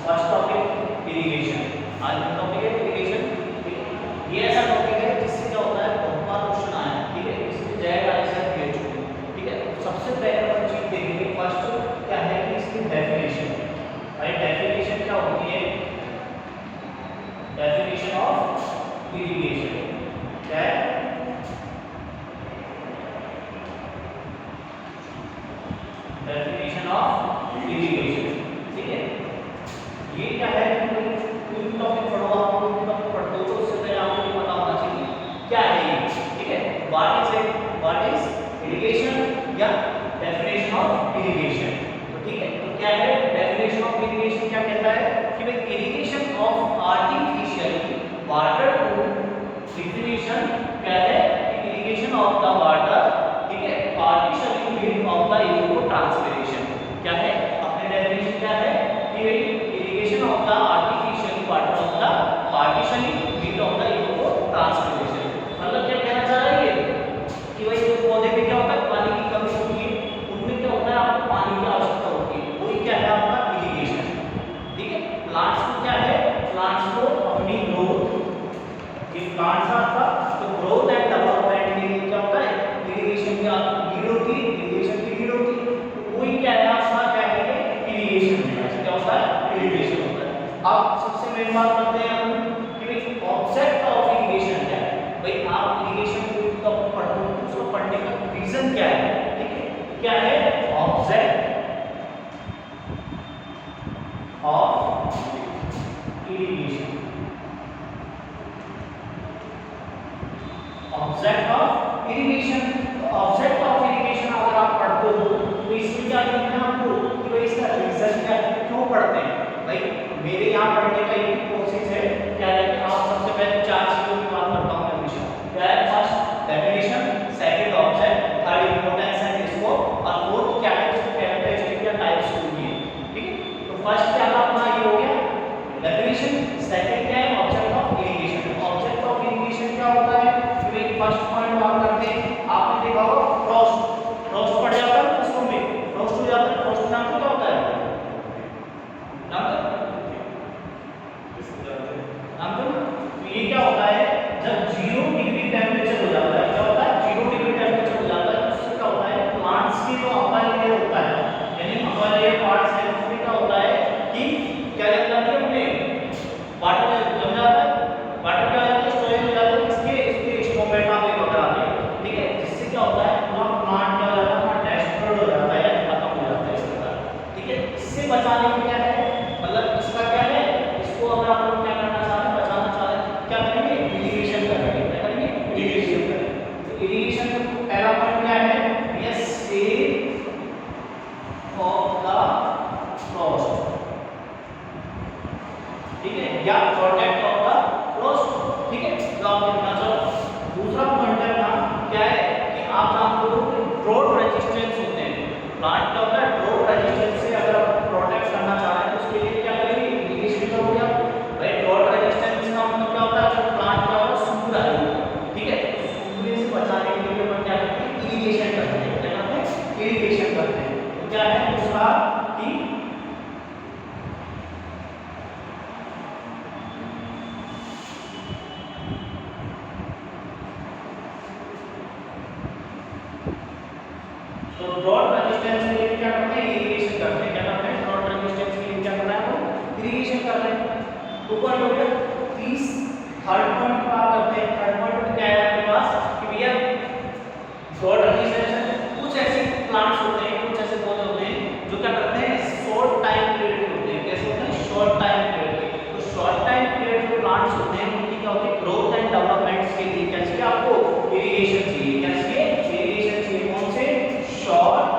First topic irrigation. आज का topic है इरिगेशन। ये ऐसा टॉपिक है जिससे क्या होता है बहुत बार क्वेश्चन आया है, ठीक है, इसमें जय आगे से क्लियर चुके हैं, ठीक है। सबसे पहले हम चीज देखेंगे फर्स्ट क्या है कि इसकी डेफिनेशन। भाई डेफिनेशन क्या होती है? डेफिनेशन ऑफ इरिगेशन क्या है? डेफिनेशन ऑफ इरिगेशन, ठीक है। ये क्या है कि कोई टॉपिक पढ़ो, आप कोई टॉपिक पढ़ते हो तो उससे पहले आपको ये पता होना चाहिए क्या है ये, ठीक है। व्हाट इज इरिगेशन या डेफिनेशन ऑफ इरिगेशन। तो ठीक है, तो क्या है डेफिनेशन ऑफ इरिगेशन? क्या कहता है कि भाई irrigation of artificial water to definition क्या है कि इरिगेशन ऑफ द वाटर, ठीक है, artificial mean of the eco transpiration. क्या है अपने डेफिनेशन क्या है कि irrigation of the artificial water of the artificial mean of the eco transpiration. मतलब क्या कहना चाह रहा है ये कि भाई जो पौधे में क्या होता है पानी की कमी होती है, उनमें क्या होता है आपको पानी की आवश्यकता होती है, वही क्या है आपका इरिगेशन, ठीक है। प्लांट्स को क्या है, प्लांट्स को अपनी ग्रोथ, ये प्लांट्स आपका तो ग्रोथ एंड डेवलपमेंट के लिए क्या होता है इरिगेशन की नीड होती है, इरिगेशन की नीड होती है, तो वही क्या है आपका क्या है इरिगेशन में क्या होता है इरिगेशन होता है। अब सबसे मेन बात करते हैं हम कि भाई ऑब्जेक्ट ऑफ इरिगेशन क्या है। भाई आप इरिगेशन को कब पढ़ते हो तो उसको पढ़ने का रीजन क्या है, ठीक है। क्या है object of irrigation. Object of irrigation, object of irrigation अगर आप पढ़ते हो तो इसमें क्या लिखना है आपको कि भाई इसका रीजन क्या है, क्यों पढ़ते हैं। भाई मेरे यहाँ पढ़ने का एक कोशिश है क्या है कि आप सबसे पहले चार चीजों की बात करता हूँ हमेशा। क्या है first definition, second object, third importance and scope और फोर्थ क्या है इसकी कैरेक्टरिस्टिक या टाइप्स होंगी, ठीक है। तो फर्स्ट क्या था अपना ये हो गया डेफिनेशन, सेकंड क्या है object of irrigation. Object of irrigation क्या होता है कि भाई फर्स्ट पॉइंट बात करते हैं, आपने देखा होगा फ्रॉस्ट, फ्रॉस्ट पड़ जाता है फसलों में, फ्रॉस्ट हो जाता है, फ्रॉस्ट नाम क्या होता है नाम तो ये क्या होता है जब 0 डिग्री टेंपरेचर हो जाता है, क्या होता है 0 डिग्री टेंपरेचर हो जाता है, उससे क्या होता है प्लांट्स की जो अपर लेयर होता है यानी अपर लेयर पार्ट्स है उसमें क्या होता है कि क्या जम जाती है अपने वाटर जम जाता है, वाटर क्या हो जाता है स्टोरेज हो जाता है इसके स्टोमेटा में वगैरह में, ठीक है। जिससे क्या होता है पूरा प्लांट क्या हो जाता है डेस्ट्रॉयड हो जाता है या खत्म हो जाता है इस प्रकार, ठीक है। इससे बचाने के क्या है मतलब इसका क्या है, इसको अगर आप लोग क्या करना चाह रहे हैं बचाना चाह रहे हैं क्या करेंगे इरिगेशन करेंगे, क्या करेंगे इरिगेशन करेंगे। तो इरिगेशन का पहला पॉइंट क्या है yes save of the Frost, ठीक है, या प्रोटेक्ट ऑफ द फ्रॉस्ट, ठीक है। तो आप देखना चाहो दूसरा पॉइंट है ना क्या है कि आप जानते हो कि ड्रॉट रेजिस्टेंस होते हैं, प्लांट क्या होता है ड्रॉट रेजिस्टेंस से अगर आप प्रोटेक्ट करना चाह रहे हैं तो उसके लिए क्या करेंगे इरिगेशन करोगे आप। भाई ड्रॉट रेजिस्टेंस का मतलब क्या होता है जब प्लांट क्या होता है सूख रहा है, ठीक है, सूखने से बचाने के लिए अपन क्या करते हैं इरिगेशन करते हैं, क्या करते हैं इरिगेशन करते हैं। तो क्या है दूसरा कि तो ड्रॉट रेजिस्टेंस के लिए क्या करते हैं इरिगेशन करते हैं, क्या करते हैं ड्रॉट रेजिस्टेंस के लिए क्या करना है तो इरिगेशन कर रहे हैं। तो पॉइंट हो गया 30। थर्ड पॉइंट की बात करते हैं, थर्ड पॉइंट क्या है आपके पास कि भैया ड्रॉट रेजिस्टेंस कुछ ऐसे प्लांट्स होते हैं, कुछ ऐसे पौधे होते हैं जो क्या करते हैं शॉर्ट टाइम पीरियड के होते हैं, कैसे होते हैं शॉर्ट टाइम पीरियड के। तो शॉर्ट टाइम पीरियड जो प्लांट्स होते हैं उनकी क्या होती है ग्रोथ एंड डेवलपमेंट के लिए क्या चाहिए आपको इरिगेशन चाहिए, क्या चाहिए इरिगेशन चाहिए, कौन से शॉर्ट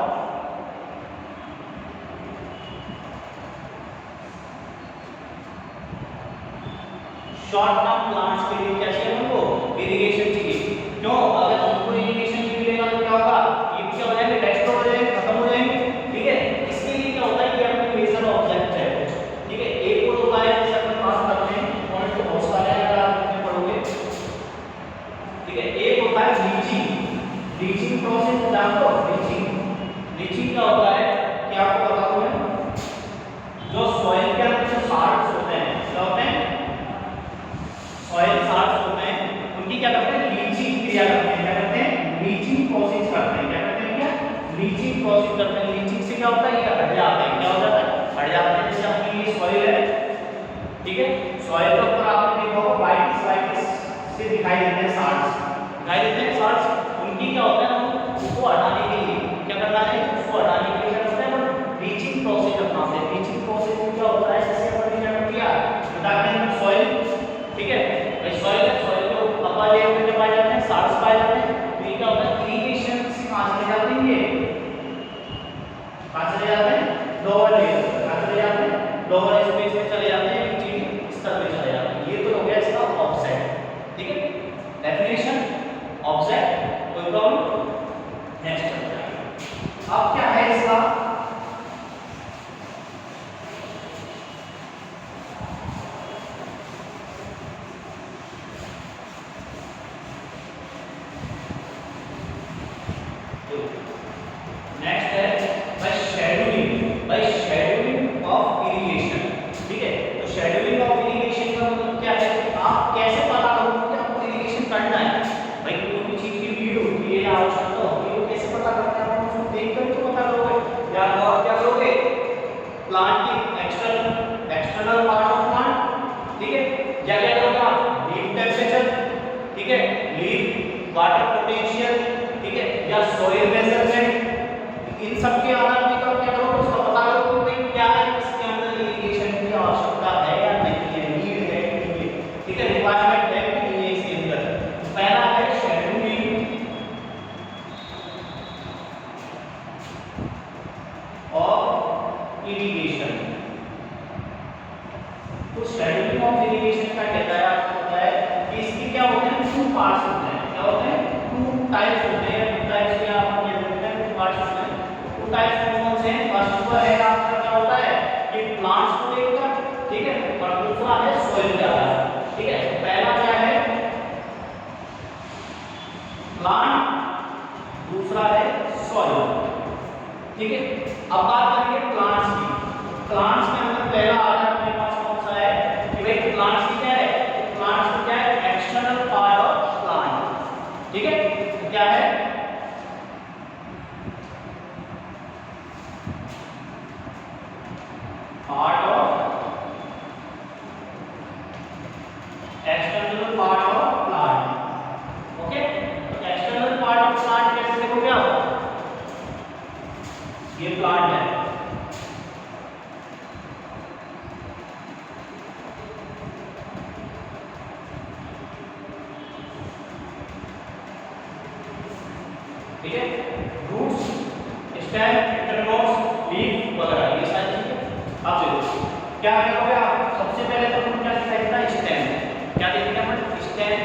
शॉर्ट टर्म प्लांट्स के लिए क्या चाहिए उनको इरिगेशन चाहिए। क्यों अगर उनको इरिगेशन नहीं मिलेगा तो क्या होगा ये क्या हो जाएंगे डेस्ट्रॉय हो जाएंगे, खत्म हो जाएंगे, ठीक है। इसके लिए क्या होता है कि अपने मेजर ऑब्जेक्ट है, ठीक है। एक और होता है जैसे अपन बात करते हैं पॉइंट तो बहुत सारे अगर आप पढ़ोगे, ठीक है। एक होता है लीचिंग, लीचिंग प्रोसेस जानते हो लीचिंग, लीचिंग क्या होता है कि आपको बता दूं मैं जो सॉइल के अंदर जो सॉइल के ऊपर आपने देखा होगा व्हाइट से दिखाई देते हैं साल्ट्स, दिखाई देते हैं साल्ट्स। उनकी क्या होता है, उसको हटाने के लिए क्या करना है, उसको हटाने के लिए क्या करते हैं, रीचिंग प्रोसेस अपनाते हैं। रीचिंग प्रोसेस में क्या होता है, जैसे हमने क्या किया बताते हैं सॉइल, ठीक है भाई सॉइल को अपर लेयर में जब पाए जाते हैं साल्ट्स पाए जाते हैं, तो ये क्या होता है इरिगेशन से कहां चले जाते हैं, ये कहां चले जाते हैं, लोअर लेयर, कहां चले जाते हैं, लोअर स्पेस में चले जाते हैं, नीचे स्तर में चले जाते हैं। ये तो हो गया इसका ऑब्जेक्ट, ठीक है डेफिनेशन ऑब्जेक्ट, कोई प्रॉब्लम। नेक्स्ट चलते हैं, अब क्या है इसका नेक्स्ट है बाय शेड्यूलिंग ऑफ इरिगेशन, ठीक है। तो शेड्यूलिंग ऑफ इरिगेशन का मतलब क्या है, आप कैसे पता करोगे कि आपको इरिगेशन करना है, भाई कोई भी चीज की नीड होती है या आवश्यकता होती है, वो कैसे पता करते हैं, आप उसको देखकर तो पता करोगे, या और क्या करोगे, प्लांट की एक्सटर्नल पार्ट ऑफ प्लांट, ठीक है, या क्या करोगे आप लीफ टेम्परेचर, ठीक है, लीफ वाटर पोटेंशियल, ठीक है, या सॉइल मेजरमेंट, इन सब के आधार पर क्या करोगे, उसका पता करोगे कि क्या है इसके अंदर इरिगेशन की आवश्यकता है या नहीं है, नीड है कि नहीं है, ठीक है, रिक्वायरमेंट है कि नहीं है इसके अंदर। पहला है शेड्यूलिंग ऑफ इरिगेशन। तो शेड्यूलिंग ऑफ इरिगेशन का कहता है, आपको पता है कि इसके क्या होते हैं, टू पार्ट्स होते हैं, क्या होते हैं, टू टाइप्स होते हैं, टू टाइप्स के आप ये बोलते हैं, टू पार्ट्स होते हैं। टू टाइप्स कौन से हैं, फर्स्ट है आपका क्या होता है कि प्लांट्स को देखकर, ठीक है, और दूसरा है सॉइल के आधार, ठीक है। पहला क्या है प्लांट, दूसरा है सॉइल, ठीक है। अब बात करेंगे प्लांट्स की। प्लांट्स के अंदर पहला आधार अपने पास कौन सा है कि भाई प्लांट्स की क्या है, प्लांट्स क्या है एक्सटर्नल पार्ट ऑफ प्लांट, ठीक है, तो क्या है part of external part of plant, okay. तो एक्सटर्नल पार्ट ऑफ प्लांट कैसे देखोगे आप, ये प्लांट है, ठीक है, रूट्स, स्टेम, इंटरनोड्स, लीफ वगैरह ये सारी चीजें। अब देखो क्या करोगे आप, सबसे पहले तो हम क्या देखना है, स्टेम, क्या देखेंगे हम, स्टेम,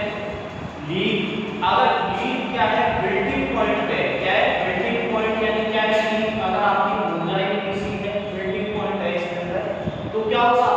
लीफ। अगर लीफ क्या है बिल्डिंग पॉइंट पे, क्या है बिल्डिंग पॉइंट, यानी क्या है लीफ अगर आपकी गुंजाई किसी में बिल्डिंग पॉइंट है इसके अंदर, तो क्या होगा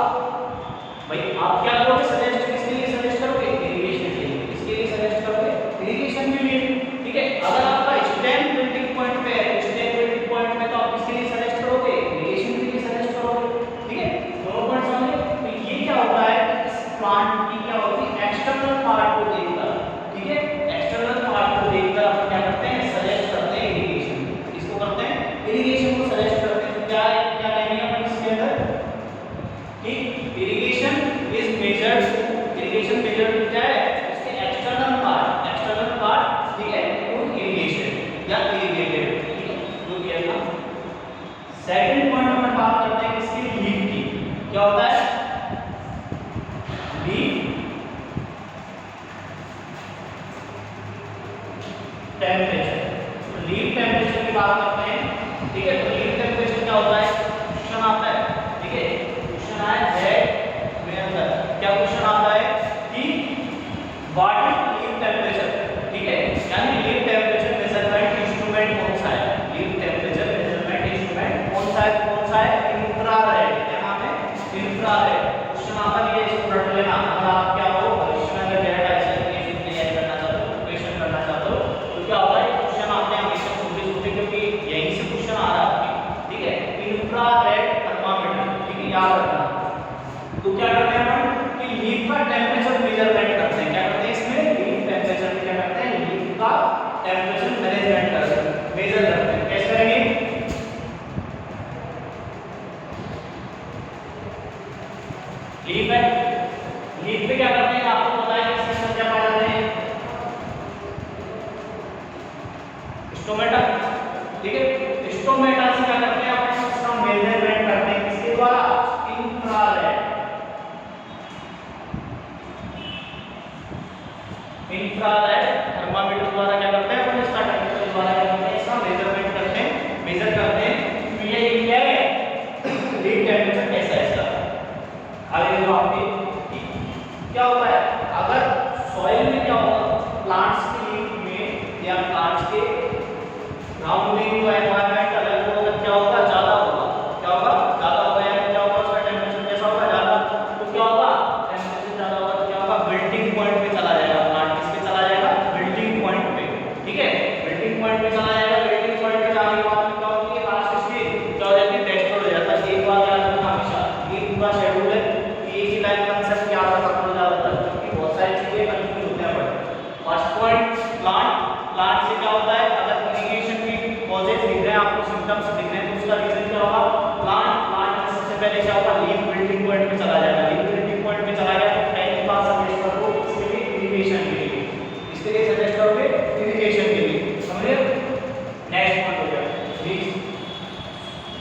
भाई, आप क्या करोगे, सजेस्ट किसके लिए सजेस्ट करोगे, इरिगेशन के लिए, किसके लिए सजेस्ट करोगे, इरिगेशन के लिए, ठीक है। अगर आपका स्टेम बिल्डिंग पॉइंट पे है, स्टेम बिल्डिंग पॉइंट में तो आप किसके लिए सजेस्ट करोगे, इरिगेशन के लिए सजेस्ट करोगे, ठीक है। दोनों पॉइंट समझे। तो ये क्या होता है, इस प्लांट की क्या होती है एक्सटर्नल पार्ट को देखकर, ठीक है, एक्सटर्नल पार्ट को देखकर हम क्या करते हैं, सजेस्ट करते हैं इरिगेशन, इसको करते हैं इरिगेशन को सजेस्ट करते हैं। तो क्या क्या कहेंगे हम इसके अंदर कि irrigation is measured, irrigation measured क्या है, उसके एक्सटर्नल पार्ट, ठीक है, टू इरिगेशन या इरिगेटेड, ठीक है, जो भी है ना। सेकंड पॉइंट में बात करते हैं इसकी लीफ की, क्या होता है लीफ टेम्परेचर। तो लीफ टेम्परेचर की बात करते हैं, ठीक है। तो लीफ टेम्परेचर क्या होता है, क्वेश्चन आता है, ठीक है, क्वेश्चन आया है मेरे अंदर, क्या क्वेश्चन आता है कि व्हाट इज लीफ टेम्परेचर, ठीक है, यानी लीफ टेम्परेचर मेजरमेंट इंस्ट्रूमेंट कौन सा है, लीफ टेम्परेचर मेजरमेंट इंस्ट्रूमेंट कौन सा है, इंफ्रारेड, क्या नाम है, इंफ्रारेड। क्वेश्चन आता है, ये इसको रट लेना, अगर आप क्या हो भविष्य में अगर डेटा एग्जामिनेशन तैयारी करना चाहते हो, प्रिपरेशन करना चाहते हो, तो क्या होता है क्वेश्चन आते हैं हमेशा छोटे छोटे, क्योंकि यहीं से क्वेश्चन आ रहा है आपके, ठीक है। इंफ्रारेड थर्मामीटर, ठीक है, याद रखना। तो क्या करते हैं हम कि लीफ का टेम्परेचर मेजरमेंट करते हैं, क्या करते हैं इसमें लीफ टेम्परेचर में क्या करते हैं, लीफ का टेम्परेचर मैनेजमेंट करते हैं, मेजर करते हैं। कैसे करेंगे, लीफ है, लीफ पे क्या करते हैं आपको पता है कि इसमें क्या पाए जाते हैं, स्टोमेटा, ठीक है। स्टोमेटा से क्या करते हैं अपन इसका मेजरमेंट करते हैं किसके द्वारा, इंफ्रारेड, इंफ्रारेड थर्मामीटर द्वारा क्या करते हैं अपन इसका टेंपरेचर द्वारा क्या करते हैं इसका मेजरमेंट करते हैं, मेजर करते हैं कि ये क्या है लीफ टेंपरेचर कैसा है इसका। आगे देखो आपके क्या होता है, अगर सॉइल में क्या होगा, प्लांट्स की लीफ में या प्लांट्स के सराउंडिंग जो एनवायरनमेंट अलग होगा, क्या होगा, ज्यादा होगा, क्या होगा, ज्यादा होगा, यानी क्या होगा उसका टेंपरेचर कैसा होगा, ज्यादा, तो क्या होगा, टेंपरेचर ज्यादा होगा तो क्या होगा, बिल्डिंग पॉइंट पे चला जाएगा प्लांट, किस पे चला जाएगा, बिल्डिंग पॉइंट पे, ठीक है, बिल्डिंग पॉइंट पे चला जाएगा। बिल्डिंग पॉइंट पे जाने के बाद क्या होती है, लास्ट स्टेज क्या हो जाती है, टेस्ट हो जाता है। एक बार याद रखना हमेशा, ये पूरा शेड्यूल है, एक ही लाइन कांसेप्ट याद रखना ज्यादातर, क्योंकि बहुत सारी चीजें कंफ्यूज होते हैं। But first point plant, plant से क्या होता है, अगर इरिगेशन की कॉजेज दिख रहे हैं आपको, सिम्टम्स दिख रहे हैं, तो उसका रीजन क्या होगा, प्लांट, प्लांट में सबसे पहले क्या होगा, लीफ बिल्डिंग पॉइंट पे चला जाएगा, लीफ बिल्डिंग पॉइंट पे चला गया तो पहली बात सजेस्ट करो इसके लिए इरिगेशन के लिए, इसके लिए सजेस्ट करोगे इरिगेशन के लिए, समझे। नेक्स्ट पॉइंट हो गया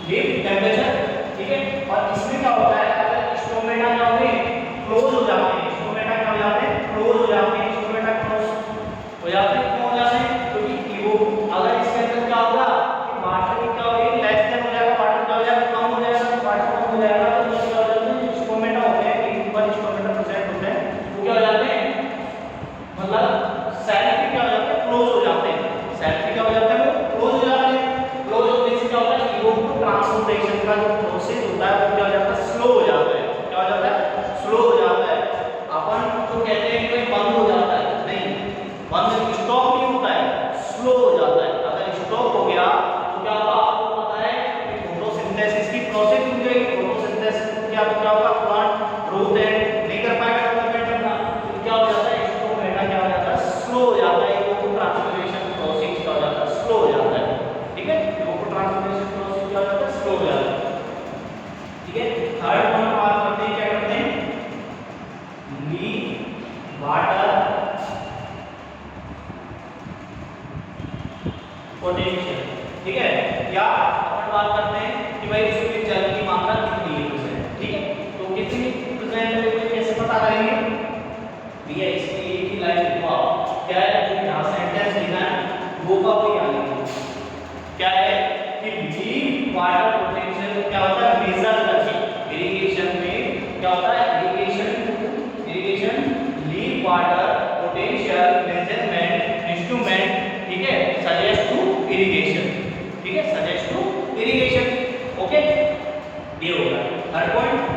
लीफ टेंपरेचर, ठीक है। और इसमें क्या होता है, अगर स्टोमेटा क्या होते हैं, क्लोज हो जाते हैं, स्टोमेटा क्या हो जाते हैं, क्लोज हो जाते हैं, स्टोमेटा क्लोज हो जाते हैं, क्यों हो जाते हैं, क्योंकि वो अगर इसके अंदर क्या होगा कि वाटर क्या होगी, लेस देन हो जाएगा, वाटर क्या हो जाएगा, कम हो जाएगा, तो वाटर कम हो जाएगा तो क्या हो जाता है, स्टोमेटा होते हैं, एक बार स्टोमेटा प्रेजेंट होते हैं वो क्या हो जाते हैं, मतलब सेल पे क्या हो जाते हैं, क्लोज हो जाते हैं, सेल पे क्या हो जाता है, वो क्लोज हो जाते हैं। क्लोज होने से क्या होता है, ईओ ट्रांसपोर्टेशन का जो प्रोसेस होता है वो क्या हो जाता है, स्लो हो जाता है, क्या हो जाता है, स्लो हो जाता है। अपन जो कहते हैं कि बंद हो जाता है, नहीं, बंद स्टॉप नहीं होता है, स्लो हो जाता है। अगर स्टॉप हो गया तो क्या होगा, आपको पता है कि फोटोसिंथेसिस की प्रोसेस रुक जाएगी, फोटोसिंथेसिस रुक गया तो क्या होगा, प्लांट ग्रोथ है नहीं कर पाएगा डेवलपमेंट करना, तो क्या हो जाता है, स्टोमेटा क्या हो जाता है, स्लो हो जाता है, वो ट्रांसपोर्टेशन प्रोसेस क्या हो जाता है, स्लो हो जाता है, ठीक है, वो ट्रांसपोर्टेशन प्रोसेस क्या हो जाता है, स्लो हो जाता है, ठीक है। थर्ड पॉइंट बात करते हैं, क्या करते हैं, लीफ वाटर पोटेंशियल, ठीक है, या अपन बात करते हैं कि भाई इसमें जल की मात्रा कितनी है प्रेजेंट, ठीक है, तो कितनी प्रेजेंट है कैसे पता करेंगे भैया, इसकी एक ही लाइन लिखो आप, क्या है जो यहां सेंटेंस लिखा है वो का वही आगे क्या है कि लीफ वाटर पोटेंशियल क्या होता है, मेजर करके इरिगेशन में क्या होता है, irrigation leaf water potential measurement instrument, ठीक है, सजेस्ट टू इरिगेशन, ठीक है, सजेस्ट टू इरिगेशन, ओके, ये होगा थर्ड पॉइंट।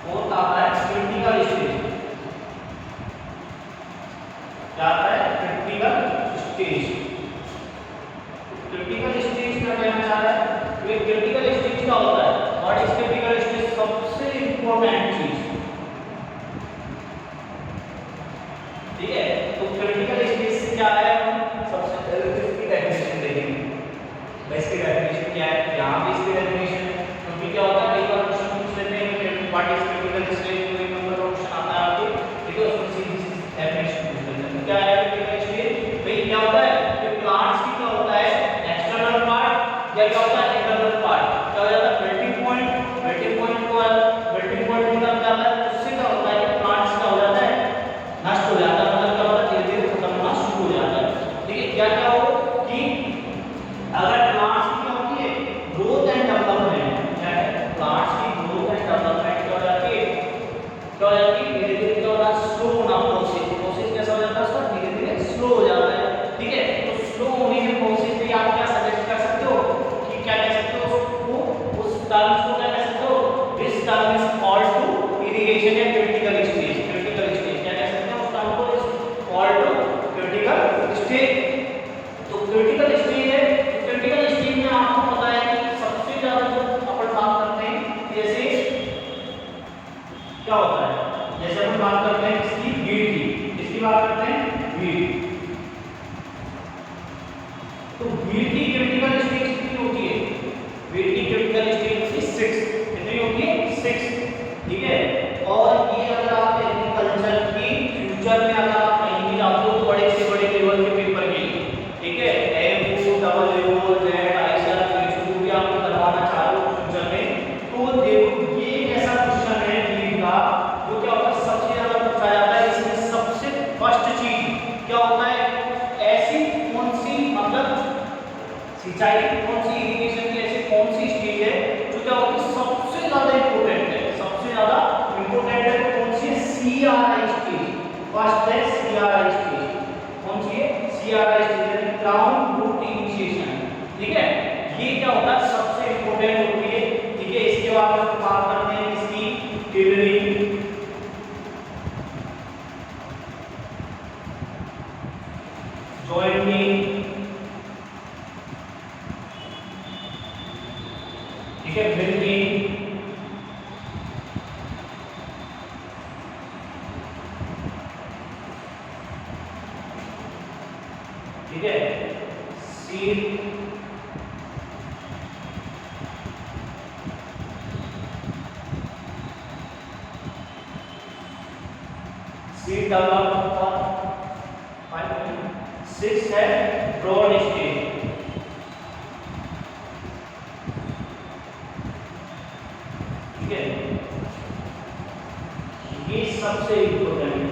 फोर्थ आता है क्रिटिकल स्टेज, क्या आता है, क्रिटिकल स्टेज, क्रिटिकल स्टेज का क्या चाह रहा है, ये क्रिटिकल स्टेज क्या होता है, व्हाट इज क्रिटिकल स्टेज, सबसे इंपॉर्टेंट चीज, ठीक है। तो क्रिटिकल स्टेज से क्या है, सबसे पहले इसकी डेफिनेशन देखेंगे, भाई इसकी डेफिनेशन क्या है, यहां पे इसकी डेफिनेशन, क्योंकि क्या होता है कई बार क्वेश्चन पूछ लेते हैं व्हाट इज क्रिटिकल स्टेज, कोई नंबर का क्वेश्चन आता है आपके, ठीक है, उसमें सीधी डेफिनेशन पूछ लेते हैं, क्या है क्रिटिकल स्टेज, भाई क्या होता है कि प्लांट्स की क्या होता है, एक्सटर्नल पार्ट या क्या होता है, इंटरनल पार्ट, क्या हो जाता है, मेल्टिंग पॉइंट, मेल्टिंग पॉइंट को मेल्टिंग पॉइंट की तरफ जाता है, उससे क्या होता है कि प्लांट्स क्या हो जाता है, नष्ट हो जाता है, मतलब क्या होता है, धीरे धीरे खत्म होना शुरू हो जाता है, ठीक है। क्या क्या हो कि अगर प्लांट्स की क्या होती है, ग्रोथ एंड डेवलपमेंट, क्या है, प्लांट्स की ग्रोथ एंड डेवलपमेंट क्या हो जाती है, क्या हो जाती है, धीरे धीरे क्या होता है, स्लो होना, प्रोसेस कैसा हो जाता है उसका, धीरे धीरे स्लो हो जाता है, ठीक है। तो स्लो होने के प्रोसेस पे आप क्या सजेस्ट कर सकते हो कि क्या कह सकते हो उसको, उस टर्म्स को क्या कह सकते हो, this term is called to irrigation या क्रिटिकल स्टेज, क्रिटिकल स्टेज क्या कह सकते हैं उस टर्म को, is called to critical stage. तो क्रिटिकल स्टेज है, क्रिटिकल स्टेज में आपको पता है कि सबसे ज्यादा जो अपन बात करते हैं, जैसे क्या होता है, जैसे अपन बात करते हैं बात करते हैं वीट। तो वीट की क्रिटिकल स्टेज कितनी होती है? वीट की क्रिटिकल स्टेज होती है 6। कितनी होती है? 6। ठीक है। और ये अगर आप एग्रीकल्चर की फ्यूचर में अगर आप कहीं भी जाते हो तो बड़े से बड़े लेवल के पेपर के लिए, ठीक है, MO double O Z ICR जो भी आप करवाना चाह रहे हो फ्यूचर में, तो देखो ये एक ऐसा क्वेश्चन है वीट का जो क्या होता है सबसे ज्यादा पूछा जाता है। इसमें सबसे फर्स्ट चीज क्या होता है, ऐसी कौन सी मतलब सिंचाई कौन सी इरिगेशन की ऐसी कौन सी स्टेज है जो क्या होती है सबसे ज्यादा इंपॉर्टेंट है, सबसे ज्यादा इंपॉर्टेंट है। तो कौन सी है? CRI stage. फर्स्ट है सीआरआई स्टेज। कौन सी है? CRI stage, ground root initiation. ठीक है, ये क्या होता है सबसे इंपॉर्टेंट होती है। ठीक है, इसके बाद हम बात करते हैं इसकी टिलरिंग, जॉइनिंग, ठीक है, बिल्डिंग, ठीक है, सीड, सीड डेवलप का 6 है ब्रॉड स्टेज। ठीक है, ये सबसे इंपॉर्टेंट है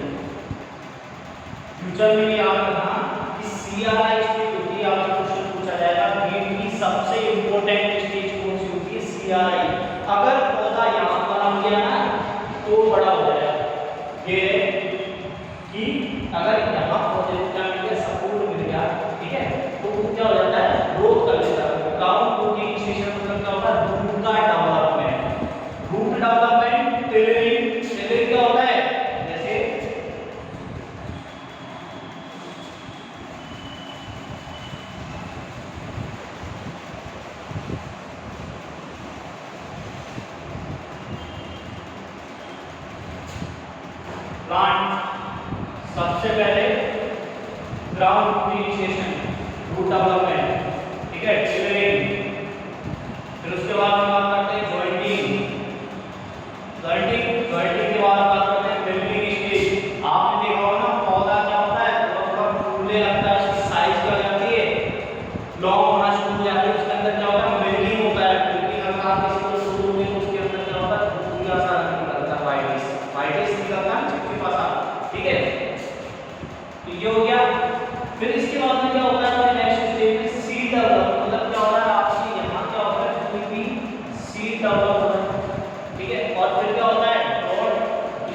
फ्यूचर में याद रखना कि सीआरआई स्टेज होती है। आपसे क्वेश्चन पूछा जाएगा वीट की सबसे इंपॉर्टेंट स्टेज कौन सी होती है? सीआरआई। अगर पौधा यहाँ पर आ गया ना तो बड़ा हो जाएगा। ये कि अगर यहाँ पौधे को क्या मिल गया, सपोर्ट मिल गया, ठीक है, तो वो क्या हो जाता है ग्रोथ कर लेता है। ग्राउंड रूट इनिशिएशन मतलब क्या होता है? रूट का development. Root development tillering, tillering क्या होता है? जैसे प्लांट सबसे पहले ground root initiation, root development, ठीक है, टिलरिंग, फिर उसके बाद हम बात करते हैं जॉइंटिंग, जॉइंटिंग, जॉइंटिंग के बाद बात करते हैं बिल्डिंग स्टेज। आपने देखा होगा ना पौधा क्या होता है थोड़ा फूलने लगता है, उसकी साइज क्या हो जाती है, लॉन्ग होना शुरू हो जाती है, उसके अंदर क्या होता है बिल्डिंग होता है। बिल्डिंग अगर आप किसी को शुरू होंगे तो उसके अंदर क्या होता है फूल सा निकलता है, वाइटिस निकलता है, चिपचिपा सा। ठीक है, तो ये हो गया। फिर इसके बाद में क्या होता है नेक्स्ट स्टेज में सीड डेवलप, मतलब क्या हो रहा है आपकी यहाँ क्या होता है कोई भी सीड डेवलप हो रहा है। ठीक है, और फिर क्या होता है ब्रॉड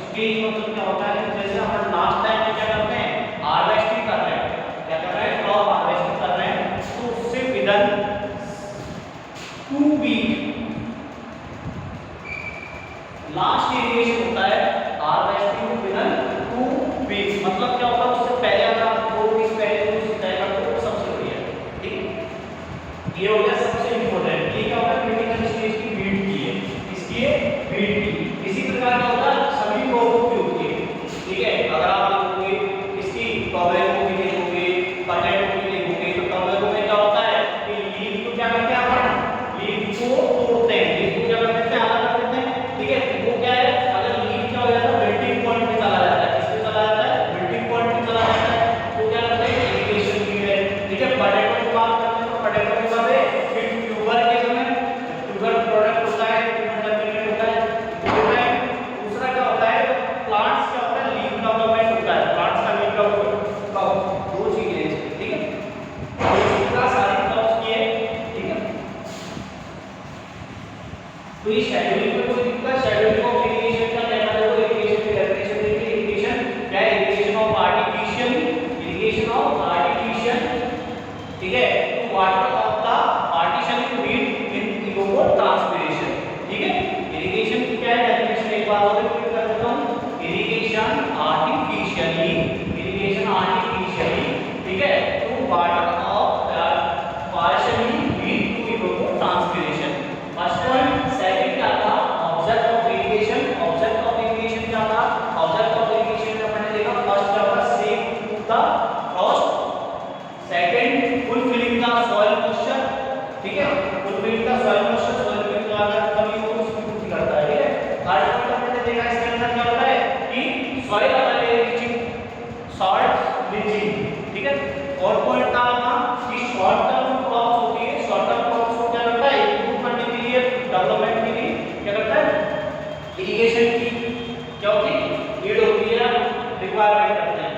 स्टेज मतलब क्या होता है जैसे हम लास्ट टाइम में क्या करते हैं हार्वेस्टिंग कर रहे हैं, क्या कर रहे हैं क्रॉप हार्वेस्टिंग कर रहे हैं, तो उससे विदन 2 वीक लास्ट इरिगेशन होता है हार्वेस्टिंग विदन 2 वीक। मतलब क्या होता है उससे पहले अगर आप 2 वीक पहले तो सिंचाई करते हो तो सबसे बढ़िया है। ठीक, ये हो गया सबसे इंपॉर्टेंट। ये क्या होता है क्रिटिकल स्टेज की वीट की है, इसकी वीट की। इसी प्रकार का होता है सभी क्रॉपों की होती है। ठीक है, अगर आप देखोगे इसकी टोबैको की देखोगे, पोटैटो की देखोगे, तो टोबैको में क्या होता है कि लीफ को क्या करते हैं अपन, लीफ को तोड़ते हैं, लीफ को क्या करते हैं अलग कर देते हैं। ठीक है, वो क्या है अगर लीफ क्या हो जाता है मेल्टिंग पॉइंट पे चला जाता है, किस पे चला जाता है मेल्टिंग पॉइंट पे चला जाता है, तो क्या करते हैं इरिगेशन की है। ठीक है, पोटैटो की बात करते हैं तो पोटैटो के बाद फिर ट्यूबर के समय ट्यूबर प्रोडक्ट होता है, ट्यूबर जर्मिनेट होता है, इरिगेशन की क्या होती है, नीड होती है, रिक्वायरमेंट करते हैं।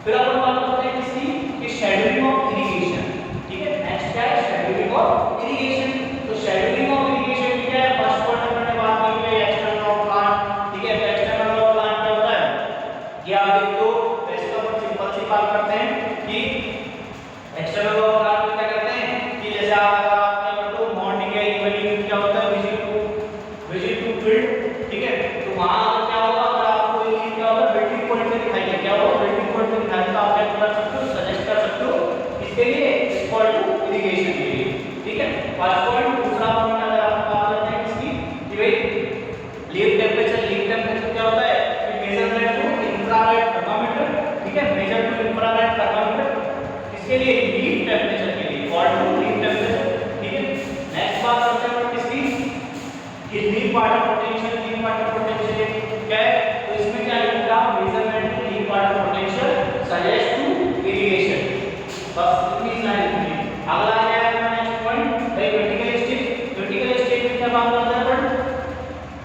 फिर अपन बात करते हैं किसकी, कि शेड्यूलिंग ऑफ इरिगेशन। ठीक है, नेक्स्ट क्या है, शेड्यूलिंग ऑफ इरिगेशन। तो शेड्यूलिंग ऑफ इरिगेशन क्या है, फर्स्ट पॉइंट हमने बात की है एक्सटर्नल ऑफ प्लांट। ठीक है, तो एक्सटर्नल ऑफ प्लांट क्या होता है, ये आप देख लो। वैसे तो अपन सिंपल सी बात करते हैं कि एक्सटर्नल ऑफ प्लांट में क्या करते हैं कि जैसे आप क्या करते हो मॉर्निंग या इवनिंग क्या होता है विजिट टू फील्ड। ठीक है, तो वहां क्या होगा, अगर आपको ये क्या होगा बिल्डिंग पॉइंट में दिखाई दे, क्या होगा बिल्डिंग पॉइंट में दिखाई तो आप क्या कर सकते हो, सजेस्ट कर सकते हो इसके लिए, इक्वल टू इरिगेशन के लिए। ठीक है, फर्स्ट पॉइंट। दूसरा पॉइंट अगर आप बात करते हैं किसकी, कि भाई लीव टेंपरेचर क्या होता है, मेजरमेंट टू इंफ्रारेड थर्मामीटर। ठीक है, मेजर टू इंफ्रारेड थर्मामीटर किसके लिए, लीव टेंपरेचर के लिए, इक्वल टू लीव टेंपरेचर। ठीक है, नेक्स्ट बात करते हैं किसकी, कि लीव वाटर पोटेंशियल क्या है, तो इसमें क्या लिखा, measurement to leaf water potential suggest to irrigation. बस इतनी लाइन लिखनी है। अगला क्या है अपना नेक्स्ट पॉइंट, भाई क्रिटिकल स्टेज। क्रिटिकल स्टेज में क्या बात करते हैं अपन,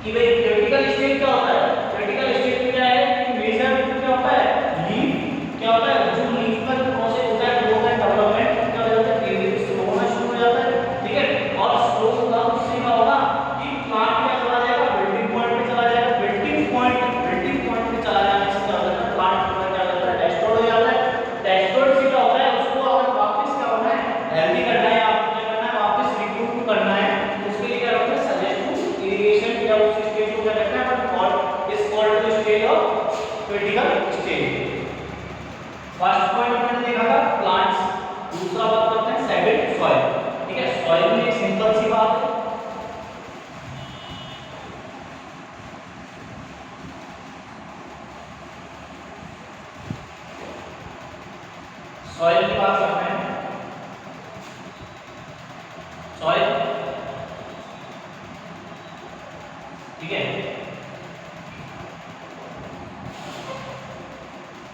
कि भाई क्रिटिकल स्टेज क्या होता है, क्रिटिकल स्टेज में क्या है कि मेजर क्या होता है, लीव क्या होता है, जो लीव का जो प्रोसेस होता है ग्रोथ एंड डेवलपमेंट क्या हो जाता है, धीरे धीरे स्लो होना शुरू हो जाता है। ठीक है, और स्लो होगा उससे क्या होगा कि प्लांट क्या चला जाएगा, बिल्डिंग पॉइंट पे चला जाएगा। बिल्डिंग पॉइंट पे चला जाने से क्या होता है, प्लांट क्या होता है, डेस्ट्रॉय हो जाता है। डेस्ट्रॉय से क्या होता है, उसको अगर वापस क्या होना है, हेल्दी करना है, आपको क्या करना है, वापस रिक्रूट करना है, उसके लिए क्या होता है, सजेस्ट टू इरिगेशन या उस स्टेज को क्या कहते हैं अपन, called is called to stage of critical stage. First point हमने देखा था प्लांट्स। दूसरा बात करते हैं सेकंड सॉइल। ठीक है, सॉइल में एक सिंपल सी बात है, सॉइल की बात करते हैं। सॉइल ठीक है,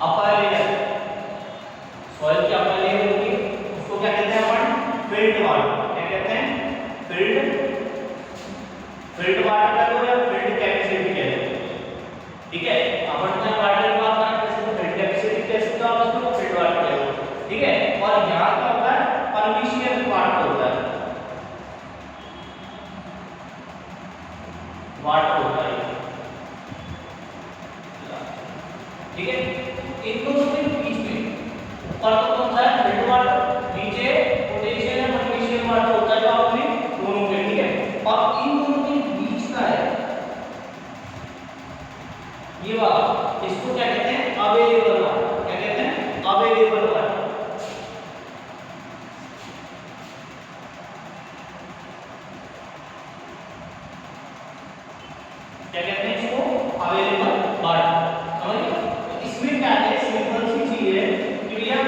अपर लेयर, सॉइल की अपर लेयर होगी, उसको क्या कहते हैं अपन, फिल्ड वाटर। क्या कहते हैं, फिल्ड वाटर का तो या फिल्ड कैपेसिटी कहते हैं। ठीक है, अपन ने वाटर की बात करें जैसे फिल्ड कैपेसिटी कह सकते हो आप इसको, फिल्ड वाटर कहते हैं। ठीक है, और यहाँ क्या होता है, परमिशियल वाटर होता है, वाटर होता है। ठीक है, इन दोनों के बीच में ऊपर तो कौन सा है, फिल्ड वाटर, नीचे पोटेंशियल या परमिशियल वाटर होता है जो आपने दोनों के। ठीक है, और इन दोनों के बीच का है ये वाला, इसको क्या कहते हैं, अवेलेबल वाटर। क्या कहते हैं, अवेलेबल वाटर। क्या कहते हैं इसको, अवेलेबल वाटर। समझ गए, तो इसमें क्या है, सिंपल सी चीज है कि भैया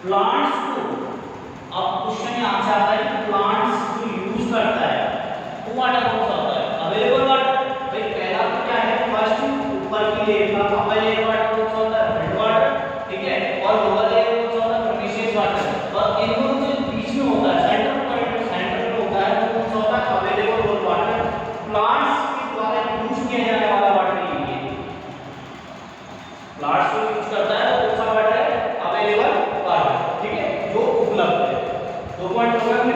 प्लांट्स को, अब क्वेश्चन यहां से आता है कि प्लांट्स जो यूज करता है वो वाटर कौन सा होता है, अवेलेबल वाटर। भाई पहला तो क्या है, फर्स्ट ऊपर की लेयर का अपर लेयर वाटर कौन सा होता है, फिल्ड वाटर। ठीक है, और लोअर लेयर कौन सा होता है, परमिशियल वाटर। और इन दोनों के बीच में होता है, सेंटर में होता है वो कौन सा होता है, अवेलेबल वाटर। प्लांट्स के द्वारा यूज किया जाने वाला वाटर ये है, प्लांट्स को यूज करता है तो कौन सा वाटर है, अवेलेबल वाटर। ठीक है, जो उपलब्ध है। 2 पॉइंट हो गए अपने।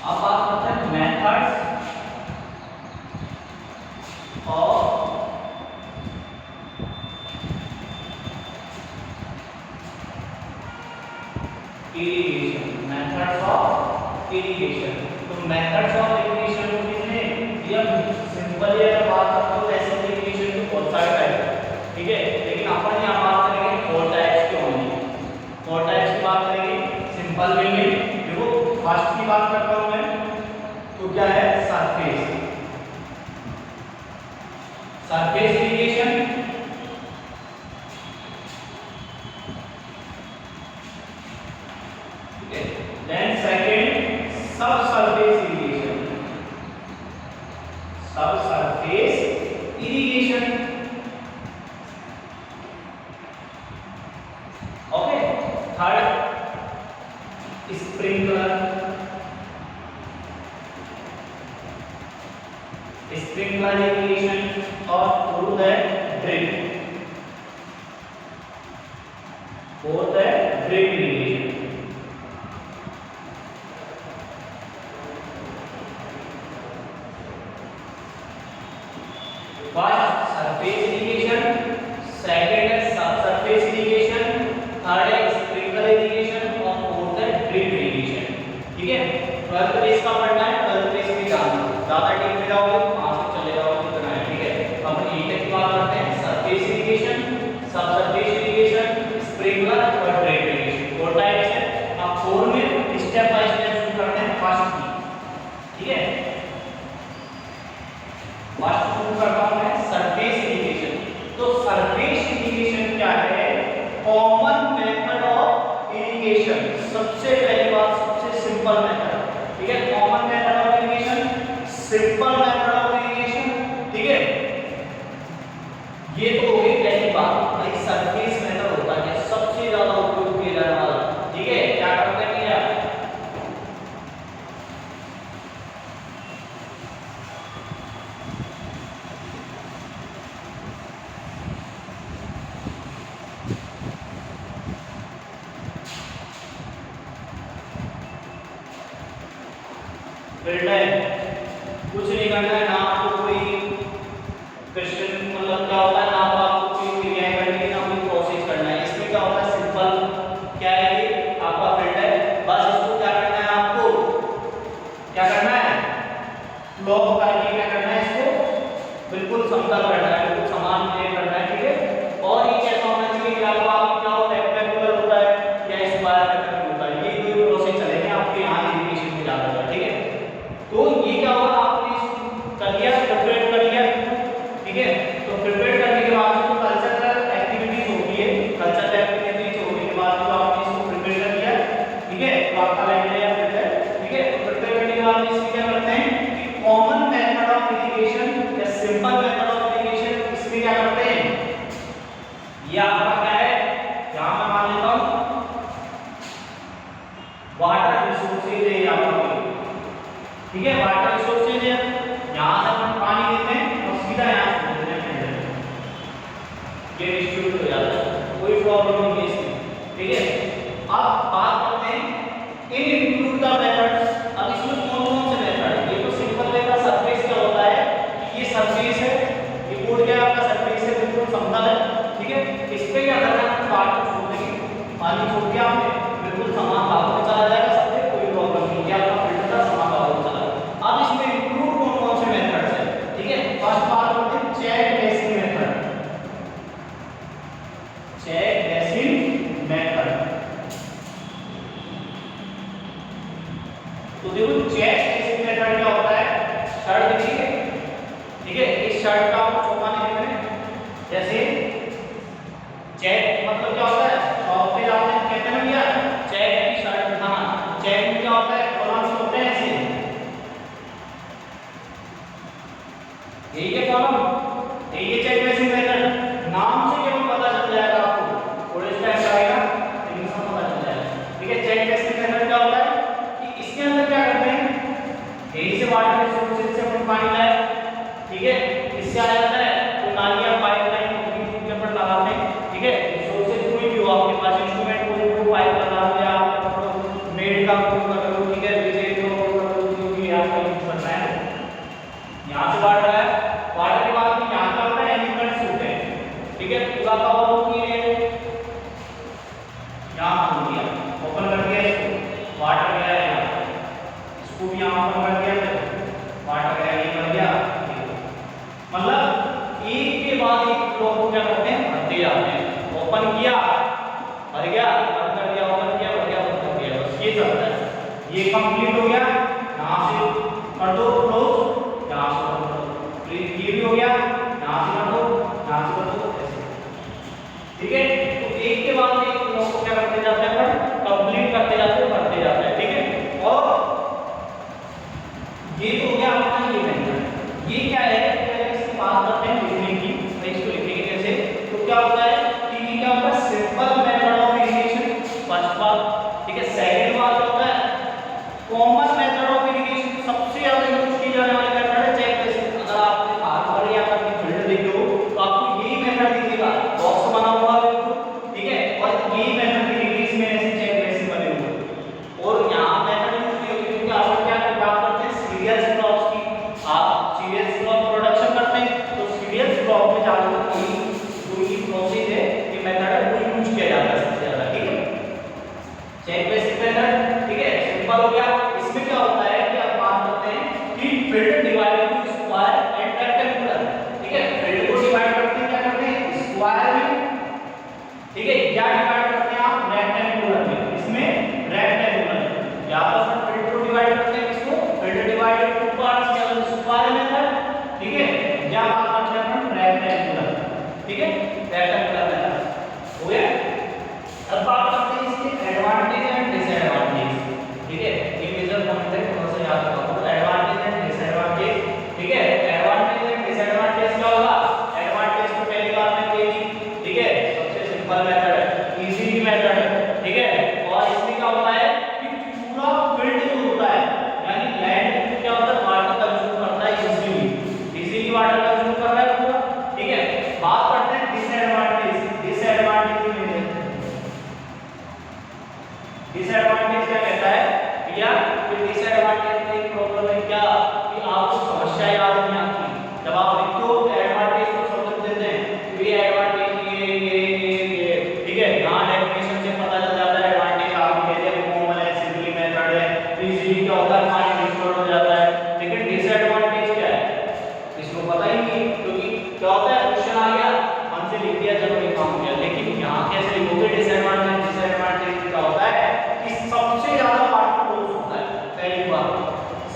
अब बात करते हैं methods of irrigation. Methods of irrigation, तो मेथड्स ऑफ इरिगेशन को किसने दिया, सिंपल है बात करते हो ऐसे इरिगेशन के बहुत सारे टाइप है। ठीक है, लेकिन अपन यहां बात करेंगे 4 टाइप्स के होंगे। 4 टाइप्स की बात करेंगे सिंपल वे में। देखो फर्स्ट की बात करता हूं मैं, तो क्या है, सरफेस इरिगेशन। ठीक है, देन सेकंड सब स्प्रिंकलर इरिगेशन और फोर्थ है ड्रिप। फोर्थ है drip irrigation. First surface irrigation, second है सब सरफेस इरिगेशन, थर्ड है स्प्रिंकलर इरिगेशन और फोर्थ है ड्रिप इरिगेशन। ठीक है, 12th बेस का पढ़ना है, 12th बेस में जानना, ज्यादा डीप में जाओगे तो वहां से चले जाओगे इतना है। ठीक है, हम एक की बात करते हैं, सरफेस इरिगेशन, सब सरफेस इरिगेशन, स्प्रिंकलर और ड्रिप इरिगेशन, दो टाइप्स है। अब 4 में स्टेप बाय स्टेप शुरू करते हैं फर्स्ट की। ठीक है, फर्स्ट शुरू करता हूं मैं सरफेस इरिगेशन। तो सरफेस इरिगेशन क्या है? Common method of irrigation. सबसे पहली बात, सबसे सिंपल मेथड। ठीक है, common method of irrigation, simple method of irrigation. ठीक है, ये तो हो गई पहली बात। भाई सरफेस मेथड होता है सबसे ज्यादा उपयोग किया जाने वाला। ठीक है, क्या करते हैं भैया? फिल्टर कुछ नहीं करना है, ना आपको कोई क्वेश्चन मतलब क्या होता है, ना तो आपको कोई क्रियाएं करनी है, ना कोई प्रोसेस करना है। इसमें क्या होता है, सिंपल क्या है, ये आपका फील्ड है। बस इसको क्या करना है, आपको क्या करना है, ब्लॉक करके क्या करना है, इसको बिल्कुल समतल करना है, बिल्कुल समान ये करना है। ठीक है, और ये कैसा होना चाहिए कि आपको आप क्या होता है, रेक्टेंगुलर होता है या स्क्वायर रेक्टेंगल होता है, ये दो प्रोसेस चलेंगे आपके यहाँ इरिगेशन में ज्यादा। ठीक है, तो ये क्या होगा, आपने कर लिया, प्रिपेयर कर लिया। ठीक है, तो प्रिपेयर करने के बाद जो कल्चरल एक्टिविटीज होती है, कल्चरल एक्टिविटीज होने के बाद जो आपने इसको प्रिपेयर कर लिया। ठीक है, तो आपका लाइन है या फिल्टर। ठीक है, तो प्रिपेयर करने के बाद इसमें क्या करते हैं कि कॉमन मेथड ऑफ इरिगेशन या सिंपल मेथड ऑफ इरिगेशन, इसमें क्या करते हैं, ये आपका क्या है, यहां मैं मान लेता हूं वाटर रिसोर्सेज है आपका। ठीक है, वाटर रिसोर्सेज है, यहां से हम पानी देते हैं और सीधा यहां से देते हैं, ये डिस्ट्रीब्यूट हो जाता है, कोई प्रॉब्लम नहीं है इसमें। ठीक है, अब बात करते हैं इन इंक्लूड द मेथड्स। अब इसमें कौन कौन से मेथड है? ये तो सिंपल वे का सरफेस क्या होता है कि ये सरफेस है, ये बोर्ड क्या आपका सरफेस है, बिल्कुल समतल है। ठीक है, इस पे क्या करना है, वाटर छोड़ देंगे, पानी छोड़ दिया आपने, बिल्कुल समान भाग में चला जाएगा, सबसे कोई प्रॉब्लम नहीं है, आपका फिल्टर का समान भाग में चला जाएगा। अब इसमें इंक्लूड कौन कौन से मेथड्स हैं? ठीक है, फर्स्ट बात करते हैं check basin method. Check basin method, तो देखो चेक बेसिन मेथड क्या होता है, शर्त ठीक है। ठीक है, इस शर्ट का आपको चौपाने देते हैं, जैसे चेक मतलब क्या होता है, शॉप पे जाते हैं, कहते हैं भैया चेक की शर्ट दिखाना। चेक में क्या होता है, कॉलम्स होते हैं ऐसे, यही है कॉलम, ये चेक बेसिन मेथड। नाम से केवल पता चल जाएगा आपको, थोड़े टाइम लगेगा लेकिन सब पता चल जाएगा। ठीक है, चेक बेसिन मेथड क्या होता है कि इसके अंदर क्या करते हैं, यही से वाटर रिसोर्सेज से अपन पानी लाए। ठीक है, इससे आ जाता है तो नालियां पाइपलाइन के ऊपर लगाते हैं। ठीक है, रिसोर्सेज कोई भी हो आपके पास, इंस्ट्रूमेंट कोई भी पाइप लगा दो या आप मेड का उपयोग कर लो। ठीक है, रिजेक्ट का उपयोग कर लो, जो भी आपका यूज करना है। यहां से वाटर है, वाटर के बाद में यहां का होता है एलिमेंट्स होते हैं। ठीक है, पूरा कवर हो गया, यहां हो गया, ओपन कर दिया इसको, वाटर गया है यहां, इसको भी यहां ओपन कर दिया, वाटर गया, ये बन गया। मतलब एक के बाद एक फ्लो को क्या करते हैं, भरते जाते हैं। ओपन किया, भर गया, बंद कर दिया, ओपन किया, भर गया, बंद कर दिया, बस ये चलता है। ये कंप्लीट हो गया, यहां से कर दो क्लोज, यहां से कर दो, ये भी हो गया, यहां से कर दो, यहां से कर दो, ऐसे। ठीक है, तो एक के बाद एक फ्लो को क्या करते जाते हैं, कंप्लीट करते जाते हैं, भरते जाते हैं। ठीक है, और ये तो हो गया अपना ये मेथड। ये क्या है, बात करते हैं लिखने की, इसको लिखेंगे कैसे, तो क्या होता है कि ये क्या होता है, simple method of irrigation, first बात। ठीक है, सेकंड बात होता है कॉमन मेथड ऑफ इरिगेशन, सबसे ज्यादा यूज की जाने वाली मेथड है चेक बेसिन। अगर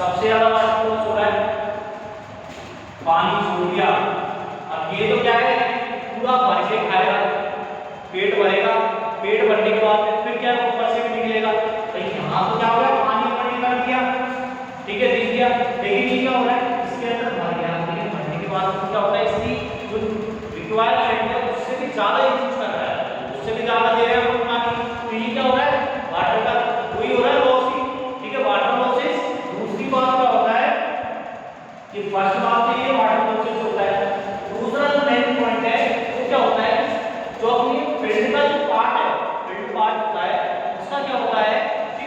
सबसे ज्यादा वाटर लॉस हो रहा है, पानी छोड़ दिया। अब ये तो क्या है, पूरा भर के खाएगा, पेट भरेगा, पेट भरने के बाद फिर क्या है, ऊपर से भी निकलेगा। तो यहाँ तो क्या हो रहा है, पानी ऊपर निकल दिया, ठीक है, दिख गया। लेकिन ये क्या हो रहा है, इसके अंदर भर गया, लेकिन भरने के बाद क्या होता है, इसकी जो रिक्वायरमेंट है उससे भी ज्यादा यूज कर रहा है, उससे भी ज्यादा दे रहा है वो पानी। तो ये क्या हो रहा है, वाटर का वही हो रहा है लॉस ही, ठीक है, वाटर लॉसेस। दूसरी बात क्या होता है कि फर्स्ट बात तो ये वाटर लॉसेस होता है। दूसरा जो मेन पॉइंट है वो क्या होता है, जो अपनी फील्ड का जो पार्ट है, फील्ड पार्ट होता है, उसका क्या होता है कि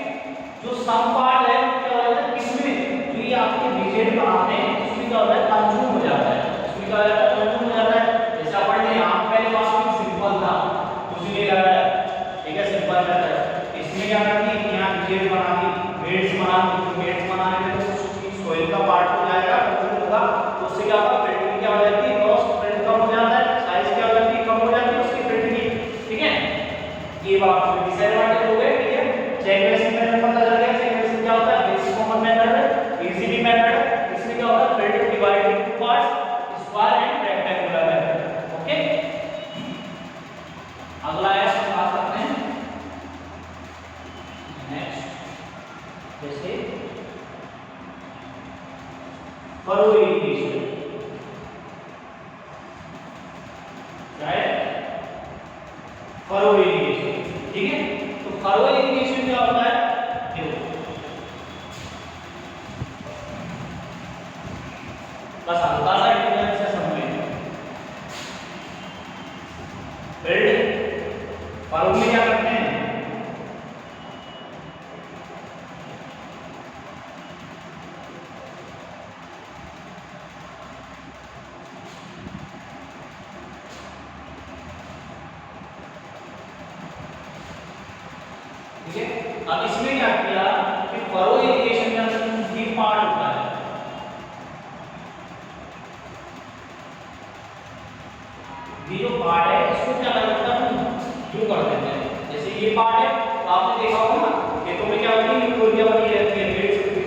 जो सम पार्ट है क्या होता है, इसमें जो ये आपके रिजेक्ट बनाते हैं उसमें क्या होता है, कंज्यूम हो जाता है, उसमें क्या हो जाता है, कंज्यूम हो जाता है। जैसे अपन ने यहाँ पहले बात की, सिंपल था, कुछ नहीं लगा है, ठीक है, सिंपल मेथड है। इसमें क्या करती है, यहाँ रिजेक्ट बना दी, बेड्स बना दी, बेड्स बनाने में तो सोइल का पार्ट हो जाएगा, होगा, तो उससे क्या होगा, फील्ड की क्या हो जाती है, लॉस, फील्ड कम हो जाता है, साइज क्या हो जाती है, कम हो जाती है उसकी फील्ड की, ठीक है। ये बात डिसएडवांटेज हो गए, ठीक है। चेक बेसिक मेथड पता चल गया, चेक बेसिक क्या होता है, बेसिक कॉमन मेथड है, इजीली मेथड है। इसमें क्या होता है, field divided into parts, square and rectangular method, okay. अगला है हम बात करते हैं नेक्स्ट, जैसे furrow irrigation, right, furrow irrigation, ठीक है। तो फरो इरिगेशन क्या होता है, देखो बस हल्का सा डिफरेंस है सब में। फील्ड फरो में क्या करते हैं, ठीक है। अब इसमें क्या किया कि फरो इरिगेशन के अंदर भी पार्ट होता है, ये जो पार्ट है इसको क्या लगता है, यूं कर देते हैं। जैसे ये पार्ट है, तो आपने देखा होगा ना, खेतों में क्या होती है, यूरिया बनी रहती है,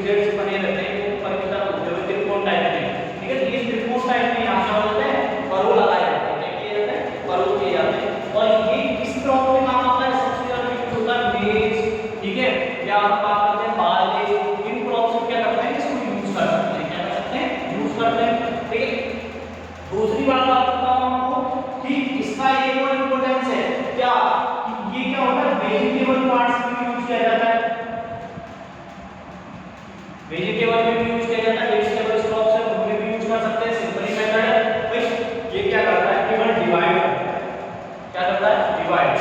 बेड्स बने रहते हैं, वो ऊपर की तरफ होते हुए त्रिकोण टाइप में, ठीक है। तो ये त्रिकोण टाइप में यहाँ क्या होता है, फरो लगाए जाते हैं, क्या किए जाते हैं, फरो किए जाते हैं। और ये किस क्रॉप में काम आता है, सबसे ज्यादा यूज होता है मेज, ठीक है, या हम बात करते हैं बारले, इन क्रॉप्स में क्या करते हैं, इसको यूज कर सकते हैं, क्या कर सकते हैं, यूज करते हैं, ठीक है। दूसरी बात बात करता हूं आपको कि इसका एक और इंपॉर्टेंस है क्या, कि ये क्या होता है, वेजिटेबल पार्ट्स में यूज किया जाता है, वेजिटेबल में भी यूज किया जाता है, वेजिटेबल क्रॉप्स है उनमें भी यूज कर सकते हैं, सिंपल मेथड है भाई। ये क्या करता है, केवल डिवाइड, क्या करता है, डिवाइड,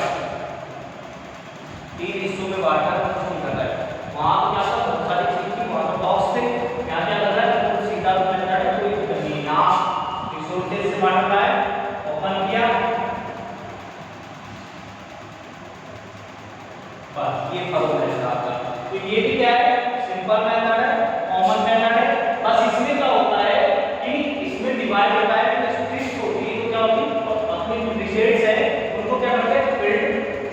तीन हिस्सों में बांटकर फंक्शन कर रहा है। वहां तो क्या था, बहुत सारी चीज थी, वहां तो बॉक्स थे, यहाँ क्या कर रहा है, तो सीधा मेथड है, कोई नहीं, यहाँ रिसोर्सेज से बांट रहा है, ओपन किया, बस ये फरो मेथड आपका। तो ये भी क्या है, सिंपल मेथड है, कॉमन मेथड है। बस इसमें क्या होता है कि इसमें डिवाइड होता है, स्ट्रिप्स होती है, तो क्या होती है, अपनी रिजल्ट्स है उनको क्या करते हैं, फील्ड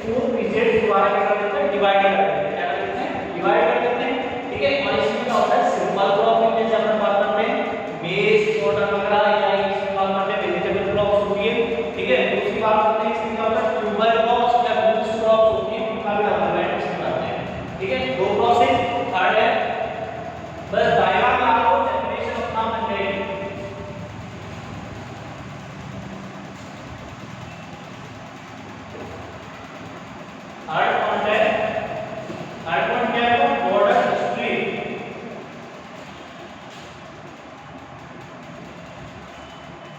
को रिजल्ट्स द्वारा क्या कर देते हैं, डिवाइड कर देते हैं, क्या कर देते हैं, डिवाइड कर देते हैं, ठीक है। और इसमें क्या होता है, सिंपल क्रॉप में जैसे अपन बात करते हैं मेज, कॉटन वगैरह, या इसमें बात करते हैं वेजिटेबल क्रॉप्स होती है, ठीक है। दूसरी बात करते हैं इसमें क्या होता है, ट्यूबर क्रॉप्स या रूट्स क्रॉप्स होती है, उनका भी डेवलपमेंट इसमें करते हैं, ठीक है। दो प्रोसेस, थर्ड है बस डायग्राम में आपको डेफिनेशन अपना मन जाएगी। थर्ड पॉइंट है, थर्ड पॉइंट क्या है, border strip,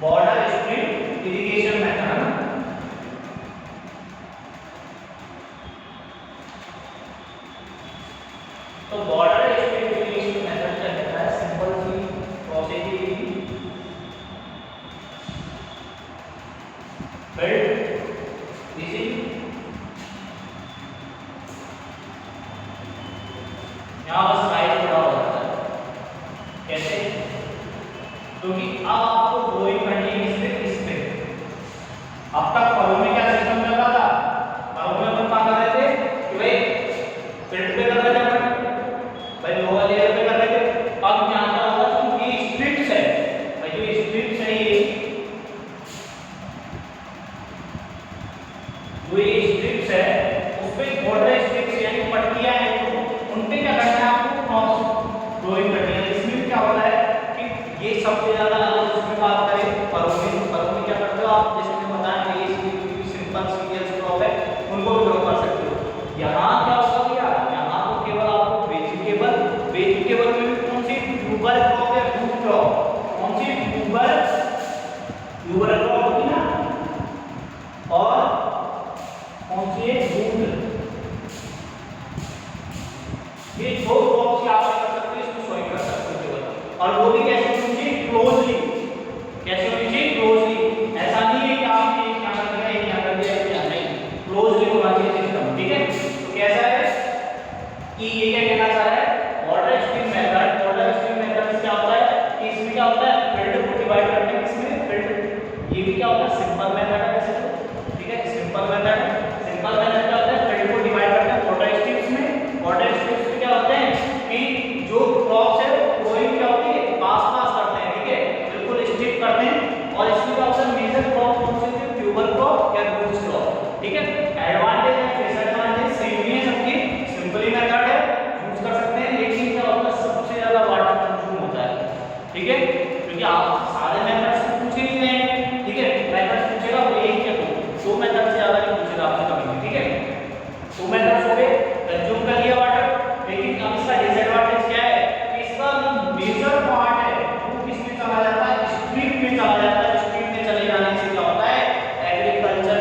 border strip irrigation method. तो बॉर्डर स्ट्रीप इरिगेशन मेथड क्या कहता है, सिंपल सी प्रोसेस ही, बिल्ड दिस यहाँ बस साइज बड़ा हो जाता है, कैसे, क्योंकि अब आपको ड्राइंग करनी है इसमें अब तक फरो में क्या सिस्टम चल रहा था, फरो में अपन क्या कर रहे थे कि भाई फील्ड पे कर रहे थे अपन, भाई लोअर लेयर पे कर रहे थे। अब सबसे ज्यादा अगर उसमें बात करें फरो में क्या करते हो आप, जैसे मैंने बताया ये सिंपल सीरियल क्रॉप है उनको भी ड्रॉ कर सकते हो। यहाँ क्या होगा भैया, यहाँ तो केवल आपको वेजिटेबल में भी कौन सी ट्यूबर क्रॉप है, रूट क्रॉप, कौन सी ट्यूबर क्रॉप होगी ना, और कौन सी है रूट, ये दो क्रॉप्स आप कर सकते हो, इसको सॉइल कर सकते हो केवल, और वो भी कैसे होनी चाहिए क्लोजली, कैसे होनी चाहिए क्लोजली, ऐसा नहीं है कि आपने एक यहाँ कर दिया एक यहाँ कर दिया एक यहाँ नहीं, क्लोजली होना चाहिए सिस्टम, ठीक है। तो कैसा है कि ये क्या कहना चाह रहा है, ऑर्डर स्ट्रिंग मेथड से क्या होता है कि इसमें क्या होता है फील्ड को डिवाइड करने में, इसमें फील्ड ये भी क्या होता है सिंपल मेथड है वैसे तो, ठीक है सिंपल मेथड क्या होता है फील्ड को डिवाइड करते हैं ऑर्डर स्ट्रिंग्स में क्या होते हैं कि जो क्रॉप्स है वो क्या होती है पास करते हैं, ठीक है बिल्कुल स्ट्रिप करते हैं, और इसमें क्या होता है मेजर क्रॉप कौन से होते हैं ट्यूबर क्रॉप या रूट्स क्रॉप, ठीक है। एडवांटेज है डिसएडवांटेज सेम ही है सबकी, सिंपली मेथड है यूज कर सकते हैं, लेकिन क्या होता है सबसे ज्यादा वाटर कंज्यूम होता है, ठीक है क्योंकि आप सारे मेथड्स पूछ ही नहीं रहे, ठीक है मेथड्स पूछेगा वो एक या दो मेथड से ज्यादा नहीं पूछेगा आपसे कभी, ठीक है दो मेथड्स हो गए कंज्यूम कर लिया वाटर। लेकिन अब इसका डिसएडवांटेज क्या है कि इसका जो मेजर पार्ट है वो किसमें चला जाता है, स्ट्रीम में चला जाता है, स्ट्रीम में चले जाने से क्या होता है एग्रीकल्चर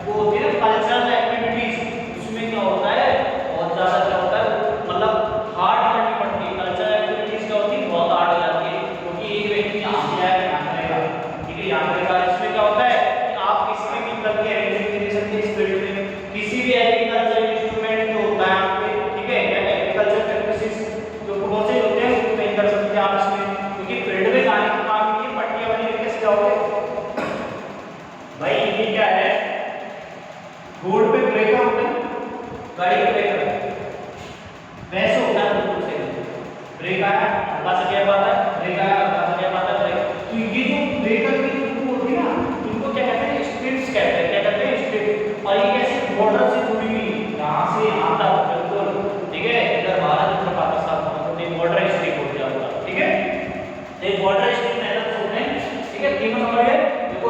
वो होती है कल्चरल एक्टिविटीज, उसमें क्या होता है बहुत ज्यादा क्या होता है मतलब हार्ड करनी पड़ती है, कल्चरल एक्टिविटीज क्या होती है बहुत हार्ड हो जाती है, क्योंकि एक व्यक्ति यहाँ से आएगा यहाँ करेगा, ठीक है यहाँ करेगा, इसमें क्या होता है कि आप किसी भी करके एग्रीकल्चर दे सकते हैं, इस फील्ड में किसी भी एग्रीकल्चर इंस्ट्रूमेंट जो होता है आपके, ठीक है एग्रीकल्चर प्रैक्टिसेस जो प्रोसेस होते हैं वो नहीं कर सकते आप इसमें, क्योंकि फील्ड में जाने के बाद ये पट्टियां बनी हुई कैसे जाओगे भाई, ये क्या है रोड पे ब्रेकर होते हैं, गाड़ी का ब्रेकर वैसे होता है बिल्कुल सही, ब्रेक आया हल्का सा गैप आता है, ब्रेक आया हल्का सा गैप आता है ब्रेक, तो ये जो ब्रेकर की ट्यूब होती है ना इनको क्या कहते हैं स्ट्रिप्स कहते हैं, क्या कहते हैं स्ट्रिप, और ये कैसे बॉर्डर से जुड़ी हुई यहाँ से यहाँ तक बिल्कुल, ठीक है इधर भारत इधर पाकिस्तान तो ये बॉर्डर स्ट्रिप हो गया होगा, ठीक है ये बॉर्डर स्ट्रिप मेथड्स होते हैं, ठीक है तीनों समझ गए। देखो